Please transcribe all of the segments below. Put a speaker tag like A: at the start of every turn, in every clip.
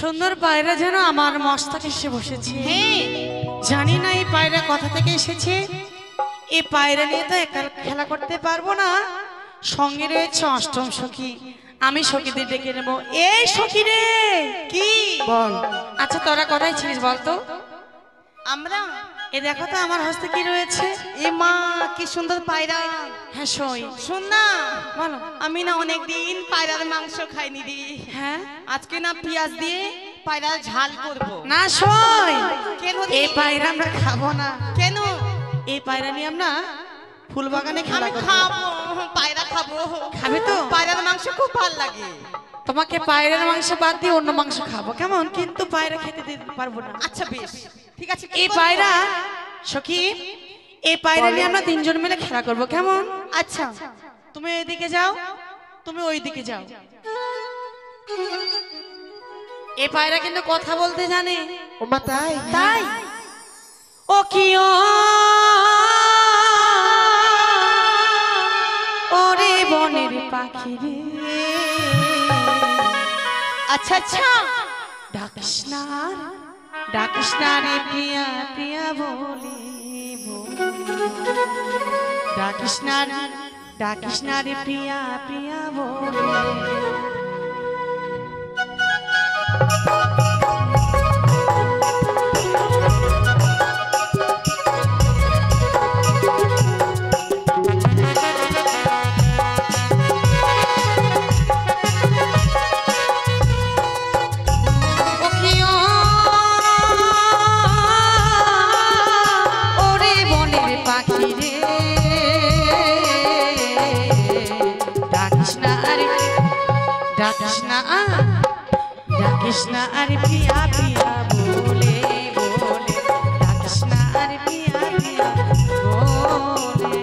A: সুন্দর পায়রা যেন আমার মস্তকে এসে বসেছে।
B: হ্যাঁ,
A: জানি না এই পায়রা কোথা থেকে এসেছে। এই পায়রা নিয়ে তো একা খেলা করতে পারবো না, সঙ্গে রয়েছে অষ্টম সখী। আমি সখীদের ডেকে নেবো। এই সখী রে,
B: কি
A: বল। আচ্ছা তোরা কোথায় ছিলিস বলতো?
B: আমরা
A: এ দেখো তো আমার হস্তে কি রয়েছে।
B: এ মা, কি সুন্দর পায়রা।
A: হ্যাঁ সই,
B: শোন না,
A: বলো।
B: আমি না অনেকদিন পায়রার মাংস খাইনি রে।
A: হ্যাঁ
B: আজকে না পেঁয়াজ দিয়ে পায়রার ঝাল করব।
A: না সই,
B: কেন রে?
A: এই পায়রা আমরা খাবো না।
B: কেন?
A: এই পায়রা নিয়ে আমরা ফুল বাগানে খেলা
B: আমি
A: করবো।
B: খাবো, পায়রা খাবো।
A: খাবে তো?
B: পায়রার মাংস খুব ভালো লাগে।
A: তোমাকে পায়রার মাংস বাদ দিয়ে অন্য মাংস খাবো কেমন, কিন্তু পায়রা খেতে দিতে পারবো না।
B: আচ্ছা বেশ, ঠিক আছে। কি
A: এই
B: করবো?
A: পায়রা সখী, এই পায়রা নিয়ে আমরা তিনজন মিলে খেলা করবো কেমন?
B: আচ্ছা,
A: তুমি এইদিকে যাও, তুমি ওই দিকে যাও। এই পায়রা কিন্তু কথা বলতে জানে।
C: ওমা তাই?
A: তাই ও কি ওরে বনের পাখি রে,
B: আচ্ছা আচ্ছা।
A: ডাকিস না, ডাকিস না রে প্রিয়া প্রিয়া বলে, ডাকিস না রে, ডাকিস না রে প্রিয়া প্রিয়া বলে। কৃষ্ণা আর প্রিয়া প্রিয়া বলে বলে, কৃষ্ণা আর প্রিয়া প্রিয়া বলে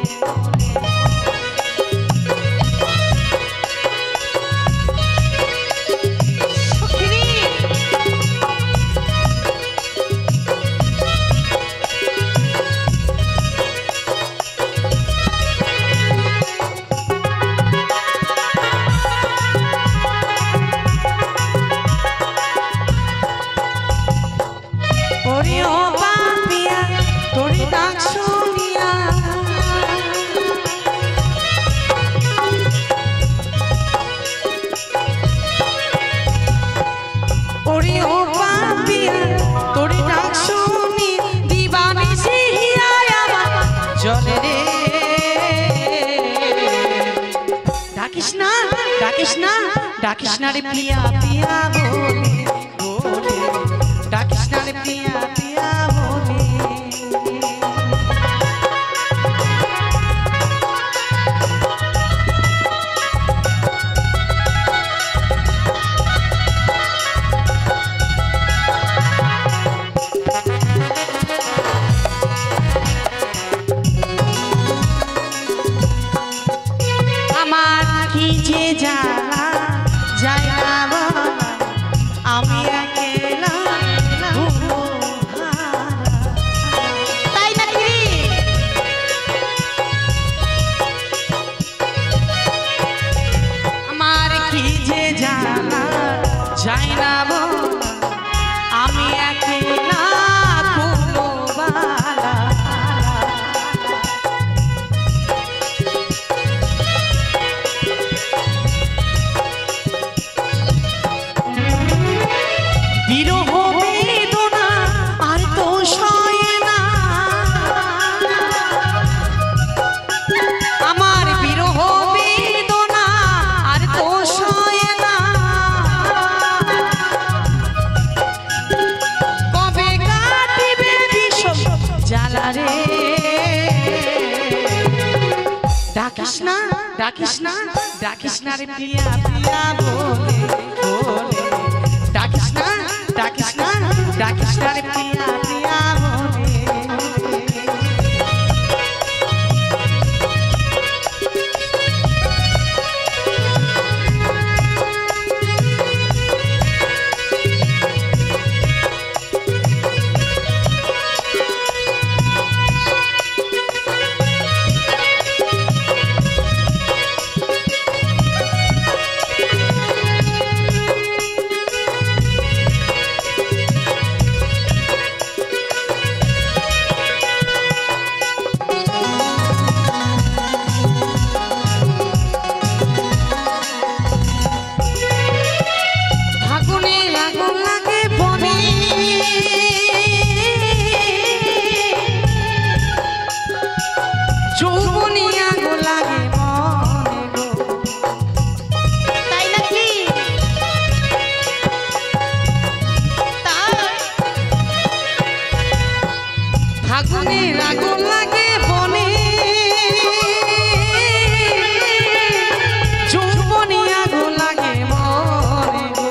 A: কৃষ্ণা রে প্রিয়া প্রিয়া বলে বলে, কৃষ্ণা রে প্রিয়া প্রিয়া বলে। আমার কি যে জ্বালা যায় না বলা, আমি একলা
B: তাই নাকি?
A: আমার কি যে জ্বালা যায় না বলা, আমি একলা কুলবালা। বিরহ বেদনা আর তো সয় না, আমার বিরহ বেদনা আর তো সয় না, কবে কাটিবে বিষম জ্বালা রে। ডাকিস না, ডাকিস না, ডাকিস না রে প্রিয়া প্রিয়া বলে বলে, ডাকিস না, ডাকিস না, ডাকিস না রে প্রিয়া প্রিয়া বলে। যৌবনী আগুন লাগে মনে গো।
B: তাই নাকি? তাই
A: ফাগুনের আগুন লাগে বনে, যৌবনী আগুন লাগে মনে গো।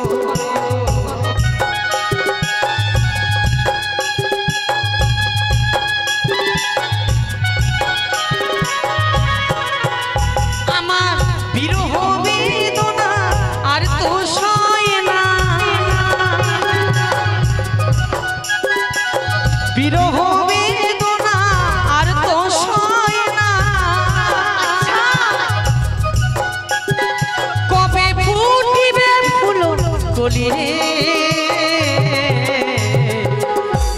A: আমার বিরহ বেদনা আর তো সয় না, বিরহ বেদনা আর তো সয় না। কবে ফুটিবে ফুল কলি রে,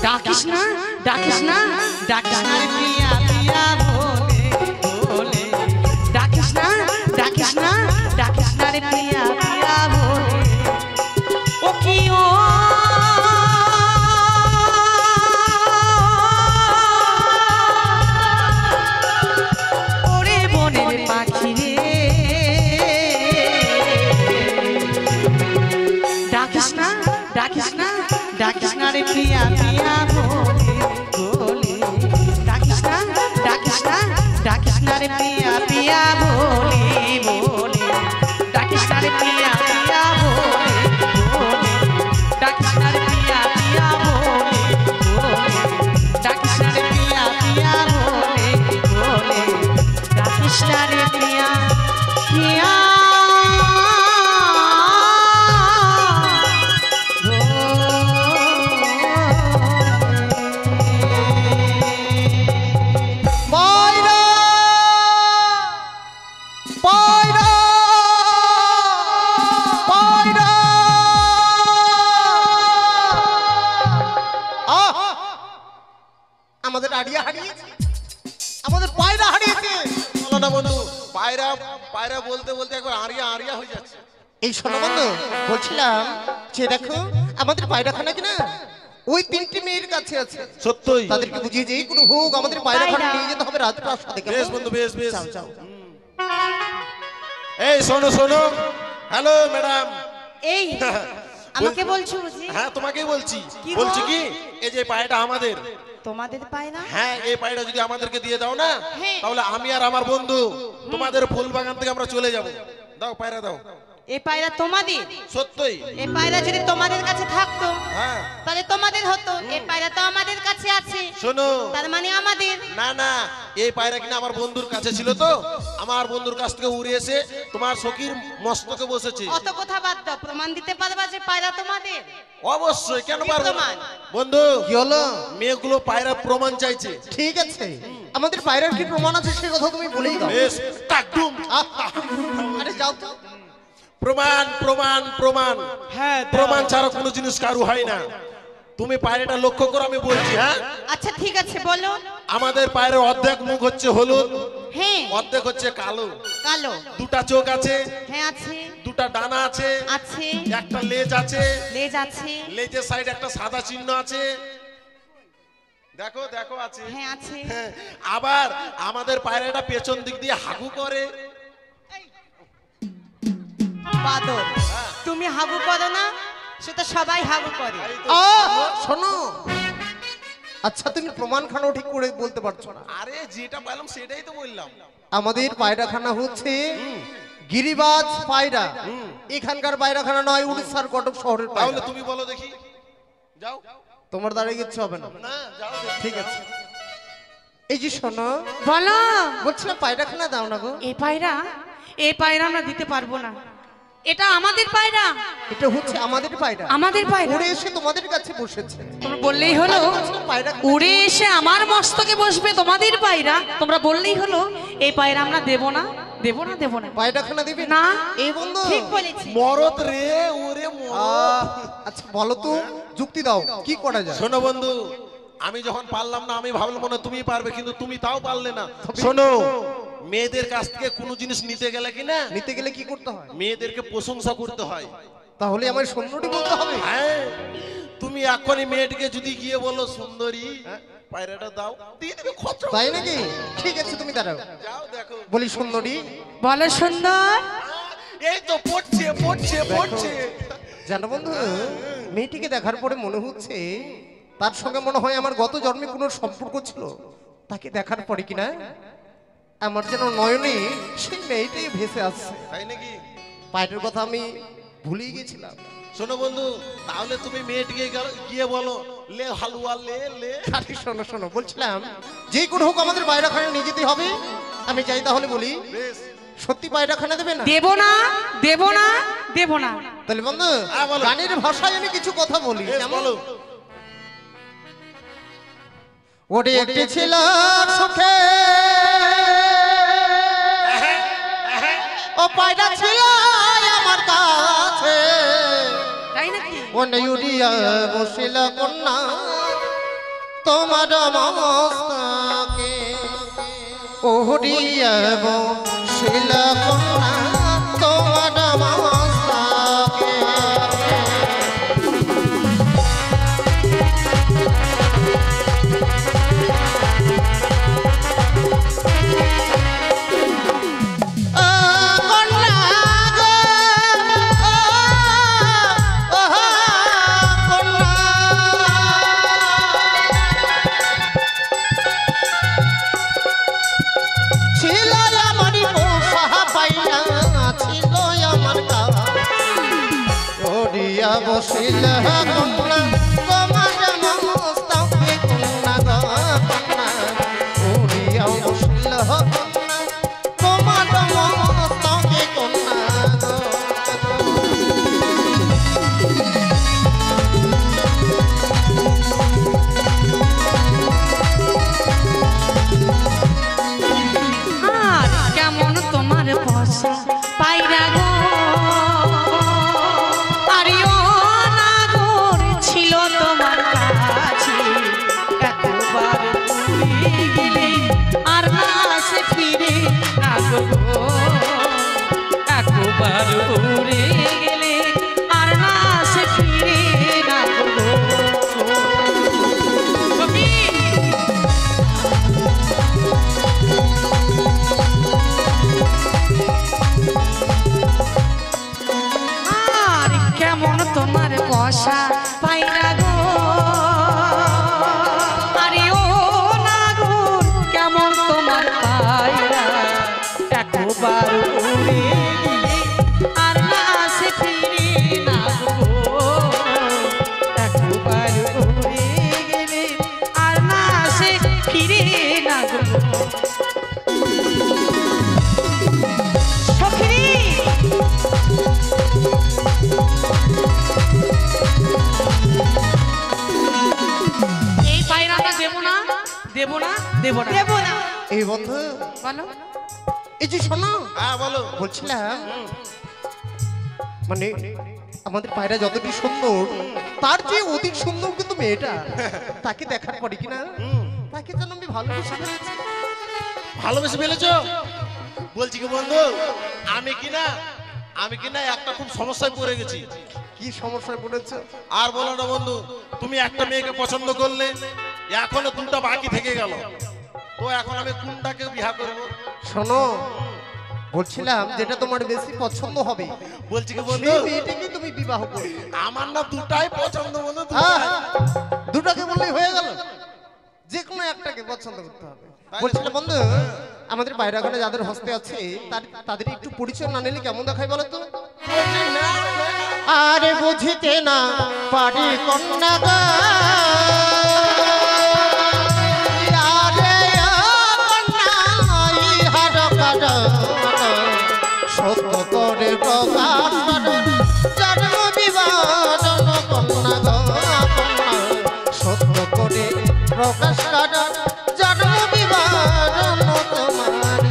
A: ডাকিস না ডাকিস না ডাকিস না রে প্রিয়া প্রিয়া বলে বলে, ডাকিস না ডাকিস না ডাকিস না রে প্রিয়া প্রিয়া বলে। ও কি ও ওরে বনের পাখি রে, ডাকিস না ডাকিস না ডাকিস না রে প্রিয়া প্রিয়া বলে বলে, ডাকিস না ডাকিস না ডাকিস না রে প্রিয়া প্রিয়া বলে বলে, ডাকিস না রে প্রিয়া প্রিয়া বলে বলে, ডাকিস না রে প্রিয়া প্রিয়া বলে বলে, ডাকিস না রে প্রিয়া প্রিয়া বলে বলে, ডাকিস না রে প্রিয়া প্রিয়া
C: পায়রা পায়রা পায়রা আমাদের আড়িয়া হারিয়েছে, আমাদের পায়রা হারিয়েছে।
D: বলো না বন্ধু, পায়রা পায়রা বলতে বলতে একবার আড়িয়া আড়িয়া হয়ে যাচ্ছে।
C: এই শোনো বন্ধু, বলছিলাম যে দেখো আমাদের পায়রাখানা কিনা ওই তিনটি মেয়ের কাছে আছে,
D: সত্যই
C: তাদেরকে বুঝিয়ে যে কোনো হোক আমাদের পায়রাখানা নিয়ে যেতে হবে রাজপ্রাসাদে।
D: বেশ বন্ধু, বেশ বেশ।
C: যাও যাও।
D: এই শোনো শোনো, হ্যালো ম্যাডাম।
B: এই আমাকে বলছো বুঝি?
D: হ্যাঁ তোমাকেই বলছি।
B: কি গো?
D: বলছি কি, এই যে পায়রাটা আমাদের।
B: তোমাদের পায় না?
D: হ্যাঁ, এই পায়রা যদি আমাদেরকে দিয়ে দাও না,
B: হ্যাঁ।
D: তাহলে আমি আর আমার বন্ধু তোমাদের ফুল বাগান থেকে আমরা চলে যাব। দাও পায়রা দাও।
B: এই পায়রা তোমাদের?
D: সত্যই।
B: এই পায়রা যদি তোমাদের কাছে থাকতো
D: হ্যাঁ
B: তাহলে তোমাদের হতো। এই পায়রা তো আমাদের কাছে আছে,
D: শোনো,
B: তার মানে আমাদের।
D: না না, এই পায়রা কিনা আমার বন্ধুর কাছে ছিল, তো আমার বন্ধুর কাছ থেকে উড়ে এসে তোমার সখীর মস্তকে বসেছে।
B: অত কথা বাদ দাও, প্রমাণ দিতে পারবা যে পায়রা তোমাদের?
D: অবশ্যই, কেন
B: কি
D: পারবো না?
B: প্রমাণ?
D: বন্ধু,
C: কি হলো?
D: মেয়েগুলো পায়রা প্রমাণ চাইছে।
C: ঠিক আছে, আমাদের পায়রার কি প্রমাণ আছে সে কথা তুমি বলেই দাও।
D: বেশ, টাকডুম।
C: আরে যাও তো।
D: প্রমাণ প্রমাণ প্রমাণ।
A: হ্যাঁ
D: প্রমাণ ছাড়া কোনো জিনিস কারু হয় না। তুমি পায়রাটা লক্ষ্য করো, আমি বলছি। হ্যাঁ,
B: আচ্ছা ঠিক আছে বলো।
D: আমাদের পায়রার অর্ধেক মুখ হচ্ছে হলুদ,
B: হ্যাঁ
D: অর্ধেক হচ্ছে কালো।
B: কালো।
D: দুটা চোখ আছে,
B: হ্যাঁ আছে।
D: দুটা ডানা আছে,
B: আছে।
D: একটা লেজ আছে,
B: লেজ আছে।
D: লেজের সাইড একটা সাদা চিহ্ন আছে। দেখো দেখো আছে।
B: হ্যাঁ আছে।
D: হ্যাঁ, আবার আমাদের পায়রাটা পেছন দিক দিয়ে হাগু করে।
B: বাদর, তুমি হাগু করো না, সেটা সবাই হাগু করে।
C: শোনো, আচ্ছা তুমি প্রমাণখানাও ঠিক করে বলতে পারছো না।
D: আরে যেটা বললাম সেটাই তো বললাম।
C: আমাদের পায়রাখানা হচ্ছে গিরিবাজ পায়রা। এখানকার পায়রাখানা নয়, উড়িষ্যার কটক শহরের
D: তাহলে
C: পায়রা।
D: তুমি বলো দেখি। যাও।
C: তোমার দাঁড়িয়ে কিচ্ছু হবে না।
D: না, যাও দেখি।
C: ঠিক আছে, এই যে শোনো,
A: বলো।
C: বলছিলাম পায়রাখানা দাও না গো।
A: এই পায়রা আমরা দিতে পারবো না, এটা আমাদের পায়রা,
C: এটা হচ্ছে আমাদের পায়রা,
A: আমাদের পায়রা।
C: উড়ে এসে তোমাদের কাছে বসেছে।
A: তোমরা বললেই হলো,
C: পায়রা
A: উড়ে এসে আমার মস্তকে বসবে তোমাদের পায়রা। তোমরা বললেই হলো এই পায়রা আমরা দেবো না, দেবো না, দেবো না।
C: পায়রাখানা দিবে
A: না।
C: এই বন্ধু
B: ঠিক বলেছি।
D: মরদ রে, ওরে মরদ।
C: আচ্ছা বলো তো, যুক্তি দাও, কি করা যায়?
D: শোনো বন্ধু, আমি যখন পারলাম না, আমি ভাবলাম মনে হয় তুমি পারবে, কিন্তু তুমি তাও পারলে না। শোনো, মেয়েদের কাছ থেকে কোনো জিনিস নিতে গেলে কি না,
C: নিতে গেলে কি করতে হয়?
D: মেয়েদেরকে প্রশংসা করতে হয়।
C: তাহলে আমার সৈন্যটি বলতে হবে।
D: হ্যাঁ, তুমি এখনই মেয়েটিকে যদি গিয়ে বলো সুন্দরী পায়রাটা দাও দিয়ে দেবে খরচা।
C: তাই নাকি? ঠিক আছে, তুমি দাঁড়াও।
D: যাও দেখো।
C: বলি সুন্দরী,
A: বলো সুন্দর।
D: এই তো পড়ছে পড়ছে পড়ছে।
C: জানো বন্ধু, মেয়েটিকে দেখার পরে মনে হচ্ছে তার সঙ্গে মনে হয় আমার গত জন্মে কোনো সম্পর্ক ছিল। তাকে দেখার পরে কিনা আমার যেন নয়নে সেই মেয়েটাই ভেসে আসছে।
D: তাই নাকি?
C: পায়ের কথা আমি ভুলেই গেছিলাম।
D: শোনো বন্ধু, তাহলে তুমি মেয়েটিকে গিয়ে বলো লে হালুয়া লে লে।
C: আরে শোনো শোনো, বলছিলাম যে কোনো হোক আমাদের বাইরাখানা নিয়ে যেতে হবে। আমি চাই তাহলে বলি,
D: বেশ।
C: সত্যি বাইরাখানা দেবে না?
A: দেব না, দেব না, দেব না।
C: তাহলে বন্ধু
D: হ্যাঁ, বলো।
C: গানের ভাষায় আমি কিছু কথা বলি।
D: বেশ,
C: কেমন?
D: বলো।
C: ওরে একটি ছিল সুখে, ও পায়রা ছিল আমার কাছে,
A: তাই নাকি?
C: ও নেউরিয়া বসিল কন্যা তোমার মস্তকে, ও হরিয়া বসিল কন্যা তোমার মস্তকে। বসিল কন্যা তোমার মস্তকে কন্যা গো কন্যা, ওরিয়া বসিল কন্যা তোমার মস্তকে কন্যা গো।
A: আর কেমন তোমার পয়সা পায়রা গো, আরিও নাগর ছিল তোমার কাছে, এতবার উড়ে গেলে আর না সে ফিরে না গো, একবার উড়ে গেলে আর না সে ফিরে না গো। কবি আর কেমন তোমার বসা পায়রা গো, আরে ও নাগর কেমন তোমার পায়রা, একবার উড়ে গেলে আর না সে ফিরে না গো, একবার উড়ে গেলে আর না সে ফিরে না গো। সখী এই পায়রাটা দেব না, দেব না, দেব না, দেব না।
C: এই বন্ধু,
A: বলো।
C: এই যে শোনো,
D: হ্যাঁ বলো।
C: বলছিলাম মানে আমাদের পায়রা যতটি সুন্দর তার যে অধিক সুন্দর কিন্তু মেয়েটা, তাকে দেখার পরে কিনা তাকে যেন আমি ভালোবেসে ফেলেছি।
D: ভালোবেসে ফেলেছো? বলছি কি বন্ধু, আমি কিনা একটা খুব সমস্যায় পড়ে গেছি।
C: কি সমস্যায় পড়েছে?
D: আর বলো না বন্ধু, তুমি একটা মেয়েকে পছন্দ করলে, এখনো দুটো বাকি থেকে গেল, তো এখন আমি কোনটাকে বিয়ে করব?
C: শোনো, বলছিলাম যেটা তোমার বেশি পছন্দ হবে
D: বলছি কি বন্ধু,
C: সেই মেয়েটাকে তুমি বিবাহ করবে।
D: আমার না দুটাই পছন্দ বন্ধু,
C: হ্যাঁ,
D: দুটাই।
C: দুটাকে বললেই হয়ে গেল, যে কোনো একটাকে পছন্দ করতে হবে। বলছিলাম বন্ধু, আমাদের বাইরাখানে যাদের হস্তে আছে তাদের একটু পরিচয় না নিলে কেমন দেখায় বলো তো? আরে বুঝিতে না পারি কন্যা গো, আরে কন্যা ইহার কারণ সত্য করে প্রকাশ জন্ম বিবাদন কন্যা গো কন্যা, সত্য করে প্রকাশ কারণ জন্ম বিবাদন তোমার।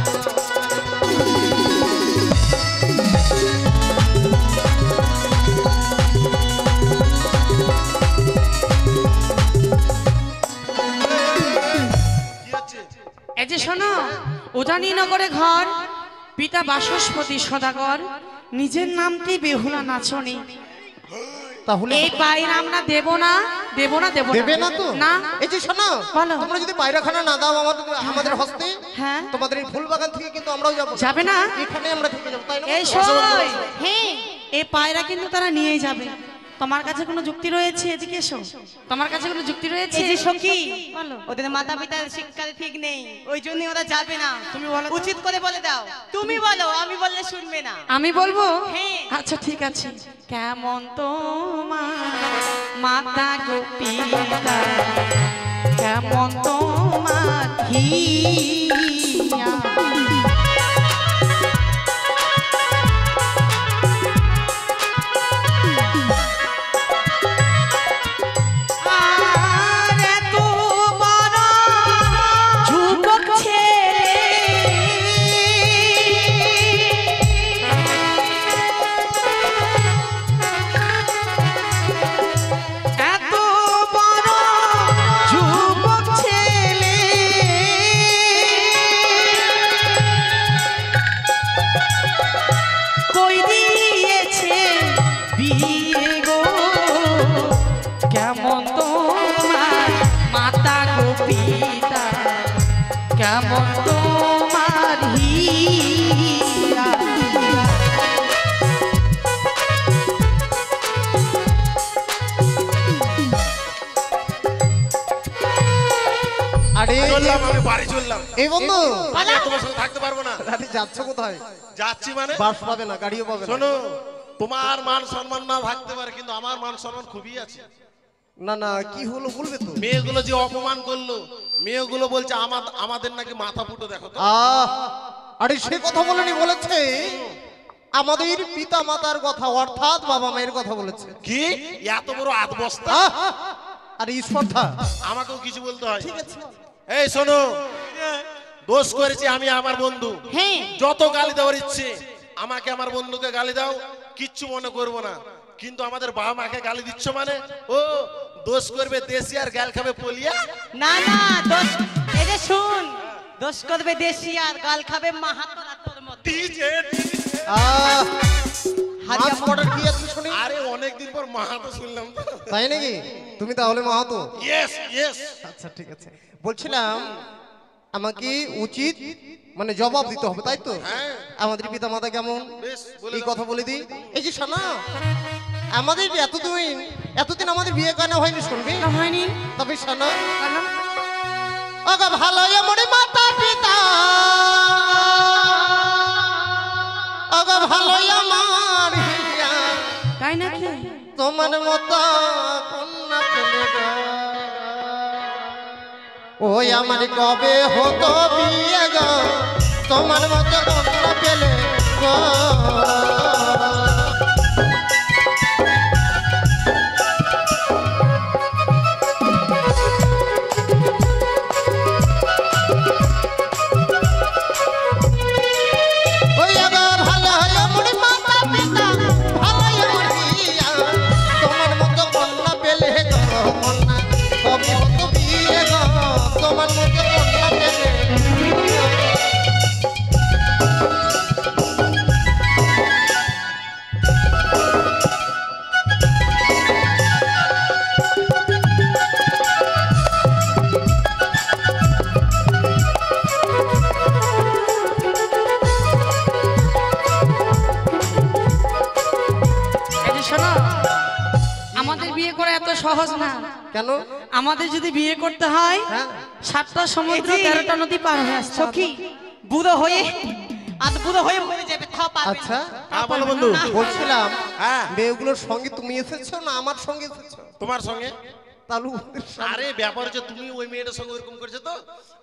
A: এই যে শোনো, উদানীনগরে ঘর, পিতা বাসস্পতি সদাগর, নিজের নামটি বেহুলা নাচনি।
C: তাহলে
A: এই পায়রা আমরা দেব না
C: দেবে না তো?
A: না।
C: এই যে শোনো,
A: বলো।
C: তোমরা যদি পায়রাখানা না দাও আমাদের হস্তে,
A: হ্যাঁ।
C: তোমাদের এই ফুল বাগান থেকে কিন্তু আমরাও যাবো।
A: যাবে না?
C: এখানে আমরা থেকে যাবো, তাই না?
A: এই সই হ্যাঁ, এই পায়রা কিন্তু তারা নিয়ে যাবে। তোমার কাছে কোনো যুক্তি রয়েছে? এদিকে এসো, তোমার কাছে কোনো যুক্তি রয়েছে?
B: এই যে সখী,
A: বলো।
B: ওদের মাতা পিতার শিক্ষা ঠিক নেই, ওই জন্য ওরা যাবে না।
A: তুমি বলো তো।
B: উচিত করে বলে দাও। তুমি বলো, আমি বললে শুনবে না।
A: আমি বলবো?
B: হ্যাঁ।
A: আচ্ছা ঠিক আছে। কেমন তোমার মাতা গো পিতা, কেমন তোমার হিয়া, আর এত বড় যুবক ছেলে, এত বড় যুবক ছেলে, কই দিয়েছে বিয়ে গো, কেমন তোমার মাতা গো পিতা, কেমন তোমার হিয়া।
C: আরে
D: চললাম, আমি বাড়ি চললাম।
C: এই বন্ধু,
D: আমি আর তোমার সঙ্গে থাকতে পারবো না।
C: আরে যাচ্ছ কোথায়?
D: যাচ্ছি মানে
C: বাস পাবে না, গাড়িও পাবে না।
D: শোনো, তোমার মান সম্মান না থাকতে পারে, কিন্তু আমার মান সম্মান খুবই আছে।
C: না না, কি হলো বলবে তো?
D: মেয়েগুলো যে অপমান করলো, মেয়েগুলো বলছে আমাদের নাকি মাথা ফুটো, দেখো তো।
C: আরে সে কথা বলেনি, বলেছে আমাদের পিতা মাতার কথা, অর্থাৎ বাবা মায়ের কথা বলেছে।
D: কি এত বড় আধবস্তা?
C: আরে স্পর্ধা।
D: আমাকেও কিছু বলতে হয়?
C: ঠিক আছে।
D: এই শোনো, দোষ করেছি আমি, আমার বন্ধু।
A: হ্যাঁ,
D: যত গালি দেওয়ার ইচ্ছে আমাকে, আমার বন্ধুকে গালি দাও, কিচ্ছু মনে করবো না। কিন্তু আমাদের বাবা মাকে গালি দিচ্ছ মানে, ও দোষ করবে দেশি আর গাল খাবে পলিয়া।
B: না না, দোষ এই যে শুন, দোষ করবে দেশি আর গাল খাবে মাহাতোরা তোর মত।
C: মাছ কটার কি আছে শুনি?
D: আরে অনেকদিন পর মাহাতো শুনলাম তো।
C: তাই নাকি? তুমি তাহলে মাহাতো?
D: Yes yes.
C: আচ্ছা ঠিক আছে। বলছিলাম আমাকে উচিত মানে জবাব দিতে হবে, তাই তো?
D: হ্যাঁ।
C: আমাদের পিতা মাতা কেমন,
D: বেশ, বলে
C: এই
D: দাও।
C: কথা বলে দিই। এই যে শোনা, আমাদের এতদিন আমাদের বিয়ে কেন হয়নি শুনবি?
A: না হয়নি।
C: তবে শোনা,
A: কেন?
C: ওগো ভালো আমার মাতা পিতা, ওগো ভালো আমার হিয়া,
A: তাই নাকি?
C: তোমার মতো কন্যা পেলে গো, ওই আমার কবে হতো বিয়ে গো, তোমার মতো কন্যা পেলে গো। ওই আবার ভালো হয় আমার মাতা পিতা, ভালো হয় আমার হিয়া, তোমার মতো কন্যা পেলে গো, কন্যা কবে হতো বিয়ে গো, তোমার মতো কন্যা পেলে গো।
A: এই যে শোনো, আমাদের বিয়ে করা এত সহজ না।
C: কেন?
A: আমাদের যদি বিয়ে করতে হয়,
C: হ্যাঁ।
A: 7টা সমুদ্র,
B: এই যে-
A: 13টা নদী পার হয়ে আসতে হবে।
B: সখী, বুড়ো হয়ে আর বুড়ো হয়ে মরে যাবে, খাওয়া পাবে না।
C: আচ্ছা
D: হ্যাঁ বলো বন্ধু।
C: বলছিলাম
D: হ্যাঁ।
C: মেয়েগুলোর সঙ্গে তুমি এসেছো না আমার সঙ্গে এসেছো?
D: তোমার সঙ্গে।
C: তালু
D: আরে ব্যাপার হচ্ছে তুমি ওই মেয়েটার সঙ্গে ওরকম করছো তো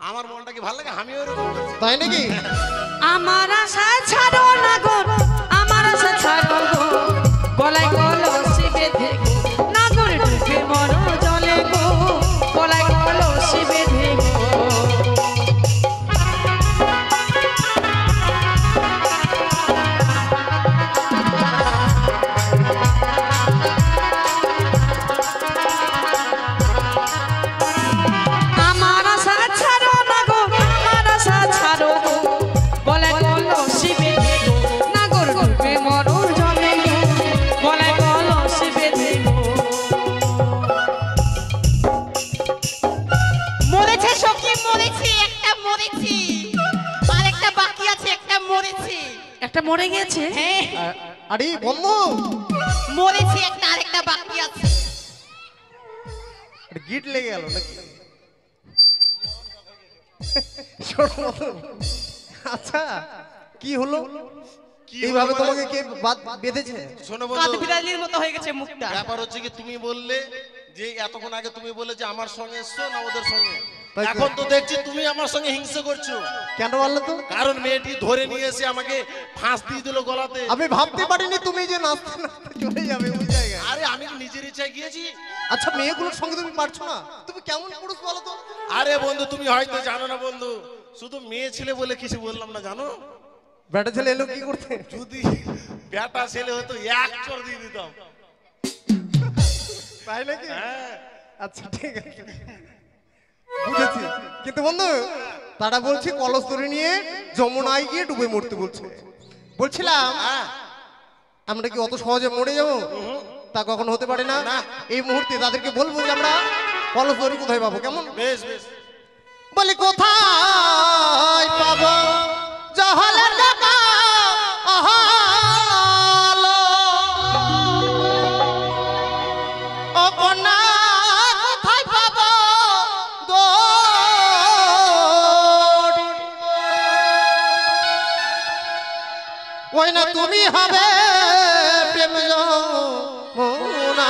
D: আমার মনটা কি ভালো লাগে, আমিও ওরকম করছি।
C: তাই নাকি?
A: আমার আশা ছাড়ো না গো, আমার আশা ছাড়ো গো, গলায় কলসি বেঁধে গো, নাগর ডুবে মরো জলে গো, গলায় কলসি বেঁধে গো। আমার আশা ছাড়ো না গো, আমার আশা ছাড়ো গো, গলায় একটা মরে গেছে।
B: হ্যাঁ
C: আরে বন্ধু,
B: মরেছে একটা, আরেকটা বাকি আছে।
C: গিট লেগে গেল নাকি? শোনো বন্ধু, আচ্ছা কি হলো? এইভাবে তোমাকে কে বেঁধেছে?
D: শোনো
B: কাঠ
D: বন্ধু,
B: বিড়ালির মতো হয়ে গেছে মুখটা।
D: ব্যাপার হচ্ছে কি, তুমি বললে যে এতক্ষণ আগে তুমি বললে যে আমার সঙ্গে এসছো না ওদের সঙ্গে,
C: তাই তো।
D: এখন তো দেখছি তুমি আমার সঙ্গে হিংসা করছো।
C: কেন বললো তো?
D: কারণ মেয়েটি ধরে নিয়ে এসে আমাকে ফাঁস দিয়ে দিল গলাতে।
C: আমি ভাবতে পারিনি তুমি যে নাচতে নাচতে চলে যাবে ওই জায়গায়।
D: আরে আমি কি নিজের ইচ্ছায় গিয়েছি?
C: আচ্ছা মেয়েগুলোর সঙ্গে তুমি পারছো না? তুমি কেমন পুরুষ বলো তো?
D: আরে বন্ধু, তুমি হয়তো জানো না বন্ধু, শুধু মেয়ে ছেলে বলে কিছু বললাম না, জানো?
C: বেটা ছেলে এলো কি করতে?
D: যদি বেটা ছেলে হতো এক চড় দিয়ে দিতাম।
C: তাই নাকি?
D: হ্যাঁ।
C: আচ্ছা ঠিক আছে, বুঝেছি। কিন্তু বন্ধু, তারা বলছে কলস ধরে নিয়ে যমুনায় গিয়ে ডুবে মরতে বলছে। বলছিলাম
D: হ্যাঁ।
C: আমরা কি অত সহজে মরে যাবো? তা কখনো হতে পারে না।
D: না।
C: এই মুহূর্তে তাদেরকে বলবো যে আমরা কলস ধরে কোথায় পাবো, কেমন?
D: বেশ বেশ।
C: বলি কোথায় পাবো জহলের টাকা আহালো, ও কন্যা কোথায় পাবো দড়ি? ওই না তুমি হবে প্রেম যমুনা,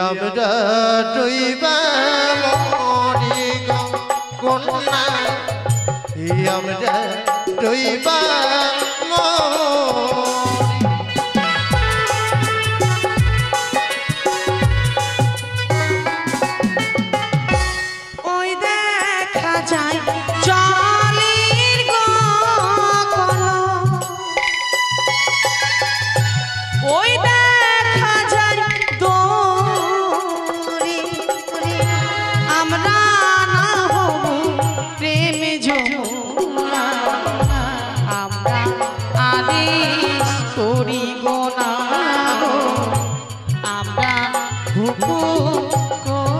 C: আমরা ডুইবা মরি গো কন্যা, আমরা ডুইবা মরি।
A: ওই দেখা যায় জলের কলম, ওই দেখা যায় দড়ি, আমরা না হব প্রেম যমুনা, আমরা আদেশ করি গো না গো, আমরা হুকুম করি।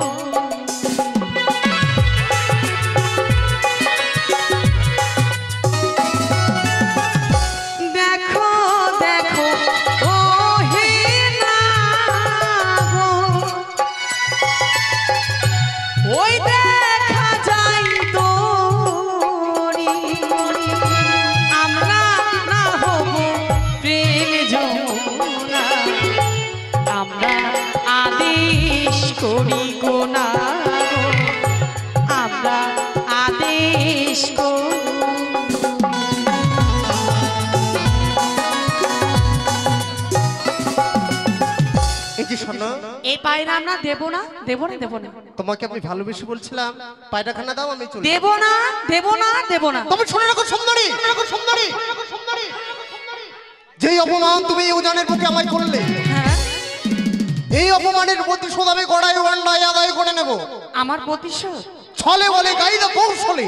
A: দেখো দেখো ও হে না গো, ওই দেখা যায় দড়ি, আমরা না হব প্রেম যমুনা, আমরা আদেশ করি গো না গো, আমরা আদেশ করি।
C: এই যে শোনো,
A: এই পায়রা আমরা দেবো না, দেবো না, দেবো না,
C: তোমাকে আমি ভালোবেসে বলছিলাম পায়রাখানা দাও, আমি চলি।
A: দেবো না, দেবো না, দেবো না।
C: তবে শুনে রাখো সুন্দরী, যেই অপমান তুমি এই উজানের বুকে আমায় করলে,
A: হ্যাঁ,
C: এই অপমানের প্রতিশোধ আমি গড়াই ওয়ান্ডায় আদায় করে নেব।
A: আমার প্রতিশোধ
C: ছলে বলে গাইদা কৌশলে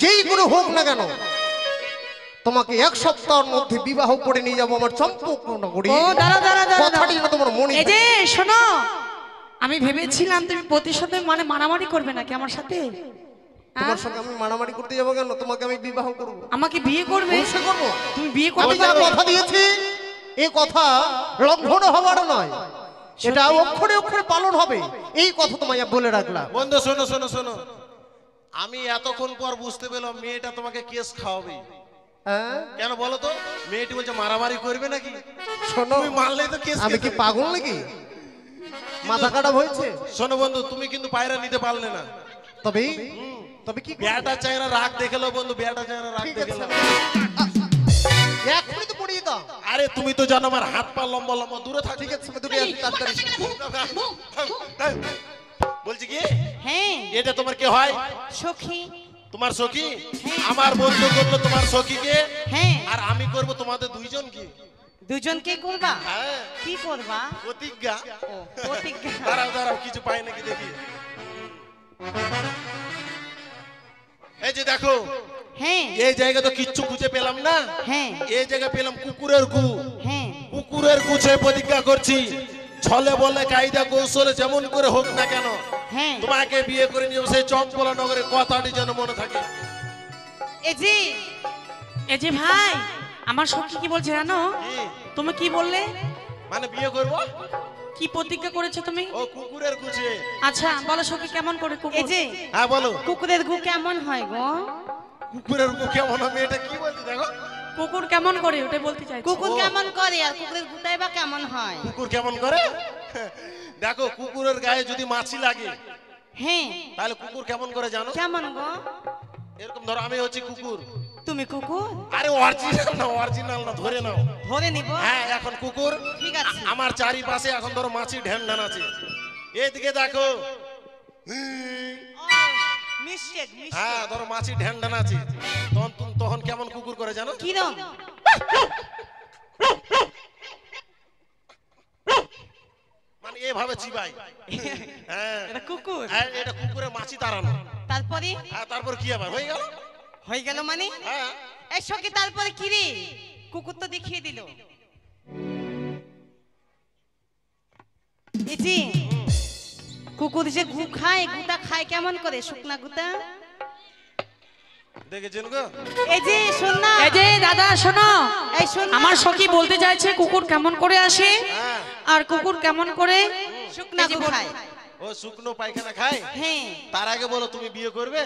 C: যেই কোনো হোক না কেন, তোমাকে এক সপ্তাহের মধ্যে বিবাহ করে নিয়ে যাবো আমার চম্পকনগরে।
A: ও দাঁড়া দাঁড়া দাঁড়া
C: কথাটি যেন তোমার মনে
A: এই যে শোনো, আমি ভেবেছিলাম তুমি প্রতিশোধে মানে মারামারি করবে নাকি আমার সাথে,
C: তোমার সঙ্গে আমি মারামারি করতে যাবো কেন? তোমাকে আমি বিবাহ করবো,
A: আমাকে বিয়ে করবে,
C: অবশ্যই করবো।
A: তুমি বিয়ে
C: আমি
A: করবে
C: যা
A: যাবে?
C: কথা দিয়েছি এই কথা লঙ্ঘন হবার নয়, এটা অক্ষরে অক্ষরে পালন হবে, এই কথা তোমায় বলে রাখলাম।
D: বন্ধু শোনো শোনো শোনো, আমি এতক্ষণ পর বুঝতে পেলাম মেয়েটা তোমাকে কেস খাওয়াবে।
C: হ্যাঁ
D: কেন বলো তো? মেয়েটি বলছে মারামারি করবে নাকি?
C: শোনো,
D: তুমি মারলেই তো কেস।
C: আমি কি পাগল নাকি? মাথা খারাপ হয়েছে?
D: শোনো বন্ধু, তুমি কিন্তু পায়রা নিতে পারলে না।
C: তবে তবে কি
D: বেটা চায়না রাগ দেখেলো বন্ধু, বেটা চায়না রাগ
C: ঠিক আছে,
D: দেখেলো।
C: এখনই তো পড়িয়ে দাও।
D: আরে তুমি তো জানো আমার হাত পা লম্বা লম্বা, দূরে থাক।
C: ঠিক আছে, দূরে আসি তাড়াতাড়ি।
D: বলছি কি,
B: হ্যাঁ
D: এটা তোমার কে হয়?
B: সখী।
D: তোমার সখী? আমার বন্ধু করলো তোমার সখীকে,
B: হ্যাঁ
D: আর আমি করব তোমাদের দুইজন কি?
B: দুজনকে করবা?
D: হ্যাঁ,
B: কি করবা?
D: প্রতিজ্ঞা।
B: ও প্রতিজ্ঞা।
D: দাঁড়াও দাঁড়াও, কিছু পাই নাকি দেখি। এই যে দেখো,
B: হ্যাঁ
D: এই জায়গা তো কিচ্ছু খুঁজে পেলাম না।
B: হ্যাঁ
D: এই জায়গা পেলাম কুকুরের গু।
B: হ্যাঁ
D: কুকুরের গুছে প্রতিজ্ঞা করছি, ছলে বলে কায়দা কৌশলে যেমন করে হোক না কেন
B: হ্যাঁ
D: তোমাকে বিয়ে করে নিয়ে সেই চম্পলা নগরের কথাটি যেন মনে থাকে।
B: এই যে
A: এই যে ভাই, আমার সখী কি বলছে জানো?
D: কি?
A: তুমি কি বললে?
D: মানে বিয়ে করব?
A: কি প্রতিজ্ঞা করেছো তুমি?
D: ও কুকুরের গুছে।
A: আচ্ছা বলো সখী কেমন করে কুকুর?
B: এই যে
D: হ্যাঁ বলো।
B: কুকুরের গু কেমন হয় গো?
D: কুকুরের গু কেমন হবে এটা কি বলতে দেখো?
A: কুকুর কেমন করে ওটা বলতে চাইছি।
B: কুকুর কেমন করে আর কুকুরের গুটাই বা কেমন হয়?
D: কুকুর কেমন করে? দেখো কুকুরের গায়ে যদি মাছি লাগে
B: হ্যাঁ,
D: তাহলে কুকুর কেমন করে জানো?
B: কেমন গো?
D: এরকম ধরো আমি হচ্ছি কুকুর।
B: তুমি কুকুর?
D: আরে অরিজিনাল না ধরে নাও।
B: ধরে নিব?
D: হ্যাঁ এখন কুকুর।
B: ঠিক আছে।
D: আমার চারিপাশে এখন ধরো মাছি ঢ্যান ঢ্যান আছে। এইদিকে দেখো।
B: মিস্টেক
D: হ্যাঁ ধরো মাছি ঢ্যান ঢ্যান আছে। তখন কেমন কুকুর করে জানো?
B: কিরম?
D: মানে এভাবে চিবাই। হ্যাঁ
B: এটা কুকুর?
D: হ্যাঁ, এটা কুকুরে মাছি তাড়ানো।
B: তারপরে?
D: হ্যাঁ তারপর কি আবার হয়ে গেল?
B: হয়ে গেল মানে?
D: হ্যাঁ
B: এই সখী তারপরে কি রে? কুকুর তো দেখিয়ে দিল। এই যে কুকুর যে গু খায়, গুটা খায় কেমন করে? শুকনা গুটা?
D: দেখেছেন গো?
B: এই যে শোন না,
A: এই যে দাদা শোনো,
B: এই শোন না,
A: আমার সখী বলতে চাইছে কুকুর কেমন করে আসে
D: হ্যাঁ
A: আর কুকুর কেমন করে
B: শুকনা গু খায়।
D: ও শুকনো পায়খানা খায়।
B: হ্যাঁ
D: তার আগে বলো তুমি বিয়ে করবে?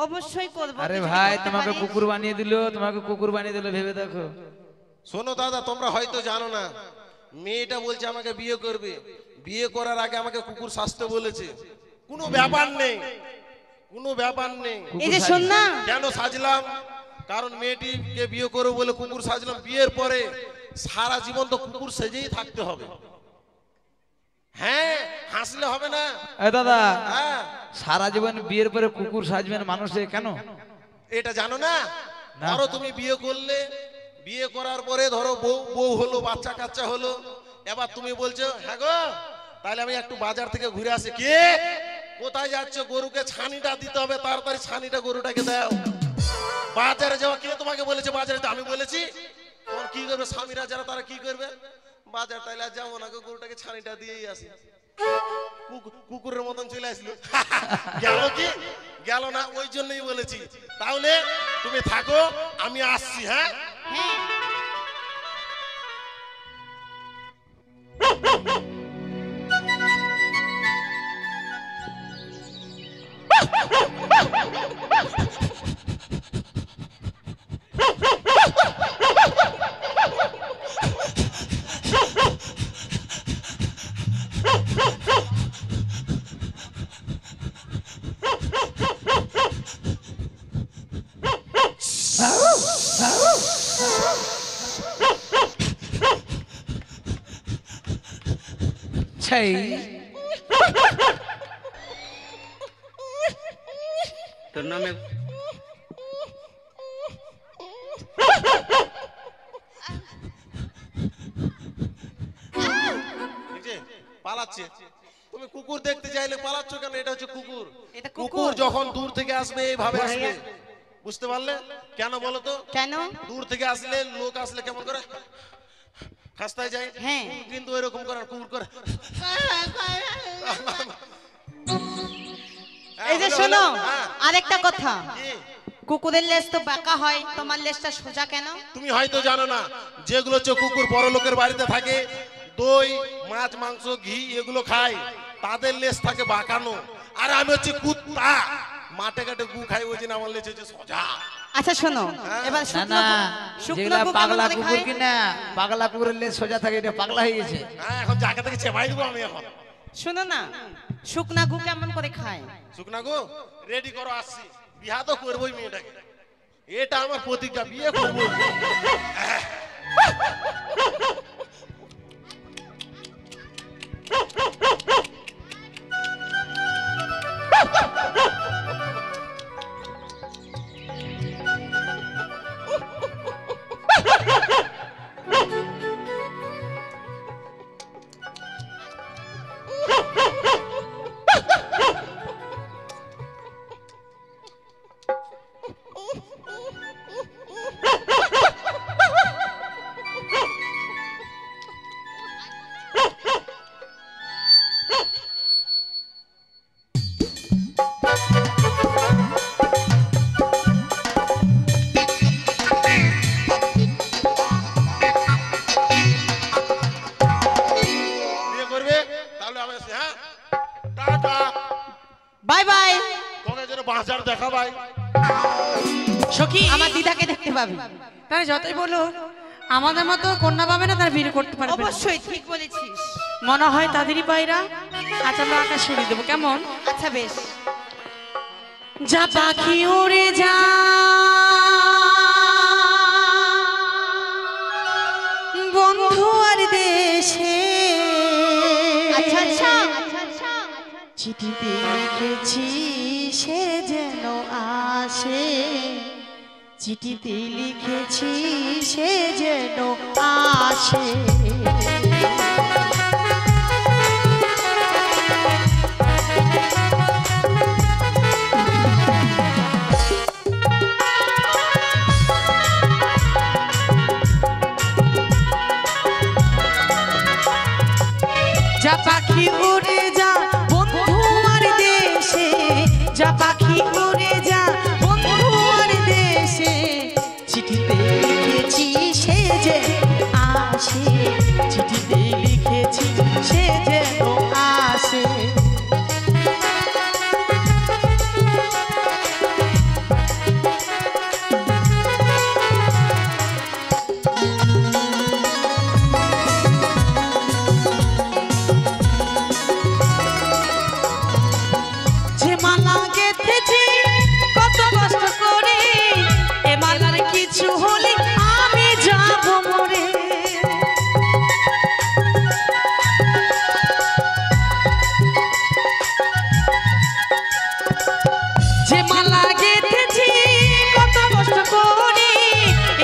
B: অবশ্যই করব।
E: আরে
B: কিছু
E: ভাই
B: করতে
E: তোমাকে
B: পারি?
E: কুকুর বানিয়ে দিল, তোমাকে কুকুর বানিয়ে দিল, ভেবে দেখো।
D: শোনো দাদা তোমরা হয়তো জানো না, মেয়েটা বলছে আমাকে বিয়ে করবে। বিয়ে করার আগে আমাকে কুকুর সাজতে বলেছে। কোনো ব্যাপার নেই, কোনো ব্যাপার নেই।
B: এই যে শোন না,
D: কেন সাজলাম? কারণ মেয়েটিকে বিয়ে করবো বলে কুকুর সাজলাম। বিয়ের পরে সারা জীবন তো কুকুর সেজেই থাকতে হবে। হ্যাঁ হাসলে হবে না।
E: এ দাদা,
D: হ্যাঁ
E: সারা জীবন বিয়ের পরে কুকুর সাজবেন মানুষে কেন?
D: এটা জানো না?
E: না।
D: ধরো তুমি বিয়ে করলে, বিয়ে করার পরে ধরো বউ বউ হলো, বাচ্চা কাচ্চা হলো। এবার তুমি বলছো হ্যাঁ গো তাহলে আমি একটু বাজার থেকে ঘুরে আসি। কে কোথায় যাচ্ছ? গরুকে ছানিটা দিতে হবে, তাড়াতাড়ি ছানিটা গরুটাকে দাও। বাজারে যাওয়া কে তোমাকে বলেছে বাজারে? তো আমি বলেছি। তখন কি করবে স্বামীরা যারা, তারা কি করবে? বাজার তাইলে আর যাবো না গো, গরুটাকে ছানিটা দিয়েই আসি। কুকুরের মতন চলে আসলো। গেল কি? গেল না, ওই জন্যই বলেছি। তাহলে তুমি থাকো, আমি আসছি। হ্যাঁ
B: হ্যাঁ
E: সেই
F: তোর নামে
D: দেখছে? পালাচ্ছে। তুমি কুকুর দেখতে চাইলে পালাচ্ছ কেন? এটা হচ্ছে কুকুর।
B: এটা
D: কুকুর
B: কুকুর।
D: যখন দূর থেকে আসবে এইভাবে আসবে। বুঝতে পারলে? কেন বলো তো?
B: কেন?
D: দূর থেকে আসলে, লোক আসলে কেমন করে খাস্তায় যায়।
B: হ্যাঁ।
D: কিন্তু এরকম করে না, কুকুর করে।
B: এই যে
D: হলো,
B: শোনো,
D: হলো। হ্যাঁ।
B: আরেকটা কথা,
D: কি?
B: কুকুরের লেজ তো বাঁকা হয়, তোমার লেজটা সোজা কেন?
D: তুমি হয়তো জানো না, যেগুলো হচ্ছে কুকুর বড় লোকের বাড়িতে থাকে, দই মাছ মাংস ঘি এগুলো খায়, তাদের লেজ থাকে বাঁকানো। আর আমি হচ্ছে কুত্তা, মাঠে ঘাটে গু খাই, ওই জন্য আমার লেজ হচ্ছে সোজা।
B: আচ্ছা শোনো, এবার
E: না
B: শুকনো
E: না,
B: শুকনো
E: যেগুলা
B: গু কেমন
E: পাগলা
B: করে
E: কুকুর
B: খায়?
E: কিনা, পাগলা কুকুরের লেজ সোজা থাকে, এটা পাগলা হয়ে গেছে।
D: হ্যাঁ এখন জায়গা থেকে চেপাই দেবো আমি এখন।
B: শোনো না, শুকনা গু কেমন করে খায়?
D: শুকনা গো রেডি করো, আসছি। বিয়া তো করবোই মেয়েটাকে, এটা আমার প্রতিজ্ঞা, বিয়ে করবো। দেখা ভাই।
A: সখী
B: আমার দিদাকে দেখতে পাবি।
A: তাহলে যতই বলো আমাদের মতো কন্যা পাবে না, তারা বিয়ে করতে পারবে না।
B: অবশ্যই ঠিক বলেছিস।
A: মনে হয় তাদেরই পায়রা। আচ্ছা আমরা আকাশ শুনে দেবো কেমন?
B: আচ্ছা বেশ।
A: যা পাখি উড়ে যা বন্ধু আর দেশে,
B: আচ্ছা আচ্ছা
A: চিঠিতে লিখেছি সে যেন আসে, চিঠিতে লিখেছি সে যেন আসে। যা পাখি উড়ে যা বন্ধু আর দেশে, যা পাখি উড়ে যা বন্ধু আর দেশে, চিঠিতে লিখেছি সে যে আসে, চিঠিতে লিখেছি সে যেন আসে। যে মালা গেঁথেছি কত কষ্ট করে, এ মালার কিছু হলে আমি যাব মরে। যে মালা গেঁথেছি কত কষ্ট করে,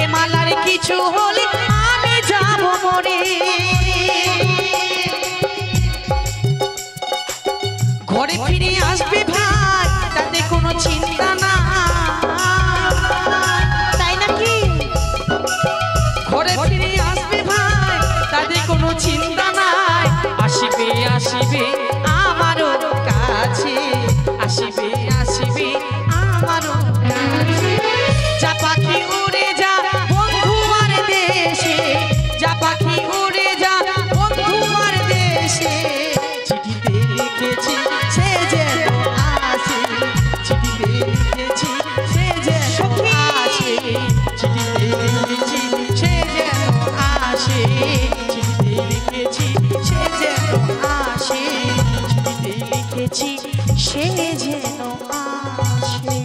A: এ মালার কিছু হলে আমি যাব মরে। ঘরে ফিরে আসবে ভাই তাতে কোনো চিন্তা না, তাই নাকি? ঘরে ফিরে আসবে ভাই তাতে কোনো চিন্তা নাই, আসিবে আসিবে আমারও কাছে, আসিবে আসিবে আমারও কাছে। যা পাখি উড়ে যা বন্ধু আর দেশে, যা পাখি উড়ে যা বন্ধু আর দেশে, চিঠিতে লিখেছি সে যেন আসে, চিঠিতে লিখেছি সে যেন আসে, চিঠিতে লিখেছি সে যেন আসে, চিঠিতে লিখেছি সে যেন আসে, চিঠিতে লিখেছি সে যেন আসে।